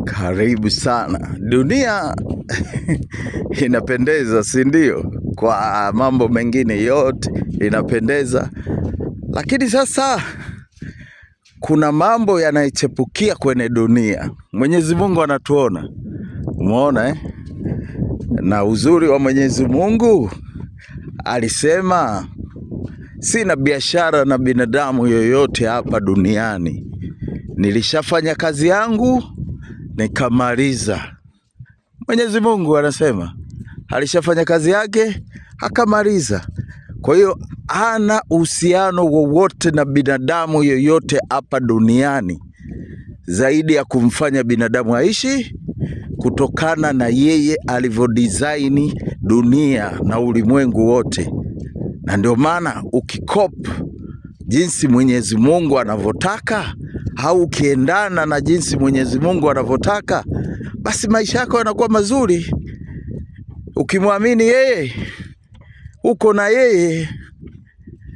Karibu sana. Dunia inapendeza, si ndio? Kwa mambo mengine yote inapendeza, lakini sasa kuna mambo yanaichepukia kwenye dunia. Mwenyezi Mungu anatuona, umeona Na uzuri wa Mwenyezi Mungu, alisema sina biashara na binadamu yoyote hapa duniani. Nilishafanya kazi yangu nikamaliza. Mwenyezi Mungu anasema alishafanya kazi yake akamaliza. Kwa hiyo hana uhusiano wowote na binadamu yoyote hapa duniani zaidi ya kumfanya binadamu aishi kutokana na yeye alivyodesign dunia na ulimwengu wote. Na ndio maana ukikopi jinsi Mwenyezi Mungu anavyotaka au ukiendana na jinsi Mwenyezi Mungu anavyotaka, basi maisha yako yanakuwa mazuri. Ukimwamini yeye, uko na yeye.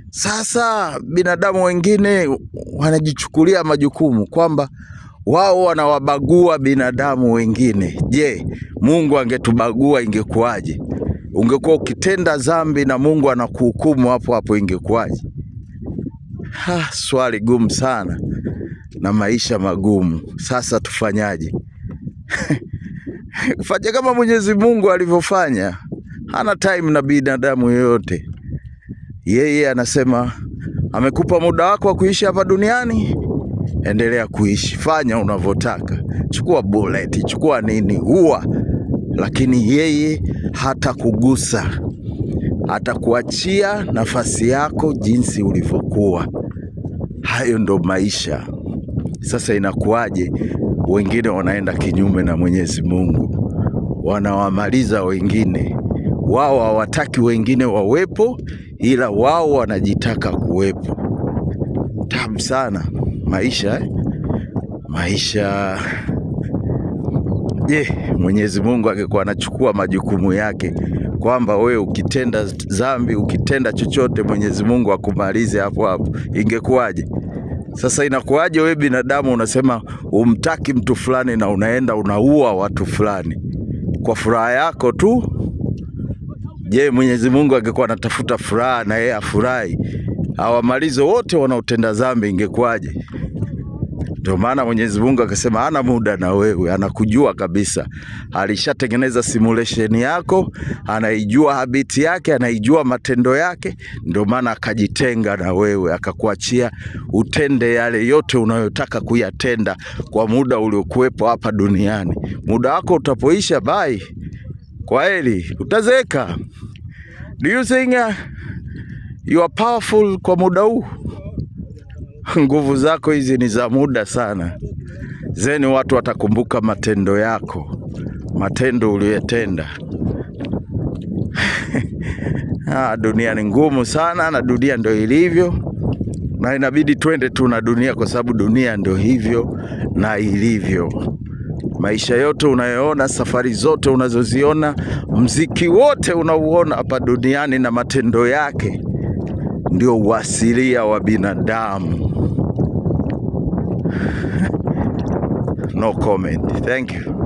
Sasa binadamu wengine wanajichukulia majukumu kwamba wao wanawabagua binadamu wengine. Je, Mungu angetubagua ingekuwaje? Ungekuwa ukitenda dhambi na Mungu anakuhukumu hapo hapo, ingekuwaje? Swali gumu sana na maisha magumu. Sasa tufanyaje? Fanya kama Mwenyezi Mungu alivyofanya. Hana time na binadamu yoyote. Yeye anasema amekupa muda wako wa kuishi hapa duniani, endelea kuishi, fanya unavyotaka, chukua bullet, chukua nini, huwa. Lakini yeye hata kugusa, hata kuachia nafasi yako jinsi ulivyokuwa. Hayo ndo maisha. Sasa inakuwaje wengine wanaenda kinyume na Mwenyezi Mungu, wanawamaliza wengine? Wao hawataki wengine wawepo, ila wao wanajitaka kuwepo. Tamu sana maisha maisha. Je, Mwenyezi Mungu angekuwa anachukua majukumu yake kwamba wewe ukitenda dhambi, ukitenda chochote Mwenyezi Mungu akumalize hapo hapo, ingekuwaje? Sasa inakuwaje wewe binadamu unasema umtaki mtu fulani na unaenda unaua watu fulani kwa furaha yako tu? Je, Mwenyezi Mungu angekuwa anatafuta furaha na yeye afurahi, awamalize wote wanaotenda dhambi, ingekuwaje? Ndio maana Mwenyezi Mungu akasema hana muda na wewe, anakujua kabisa. Alishatengeneza simulation yako, anaijua habiti yake, anaijua matendo yake. Ndio maana akajitenga na wewe, akakuachia utende yale yote unayotaka kuyatenda kwa muda uliokuwepo hapa duniani. Muda wako utapoisha, bye, kwa heri, utazeeka. Do you think you are powerful kwa muda huu? Nguvu zako hizi ni za muda sana. Zeni watu watakumbuka matendo yako, matendo uliyotenda. Dunia ni ngumu sana, na dunia ndio ilivyo, na inabidi twende tu na dunia kwa sababu dunia ndio hivyo na ilivyo. Maisha yote unayoona, safari zote unazoziona, mziki wote unauona hapa duniani na matendo yake ndio uasilia wa binadamu. No comment. Thank you.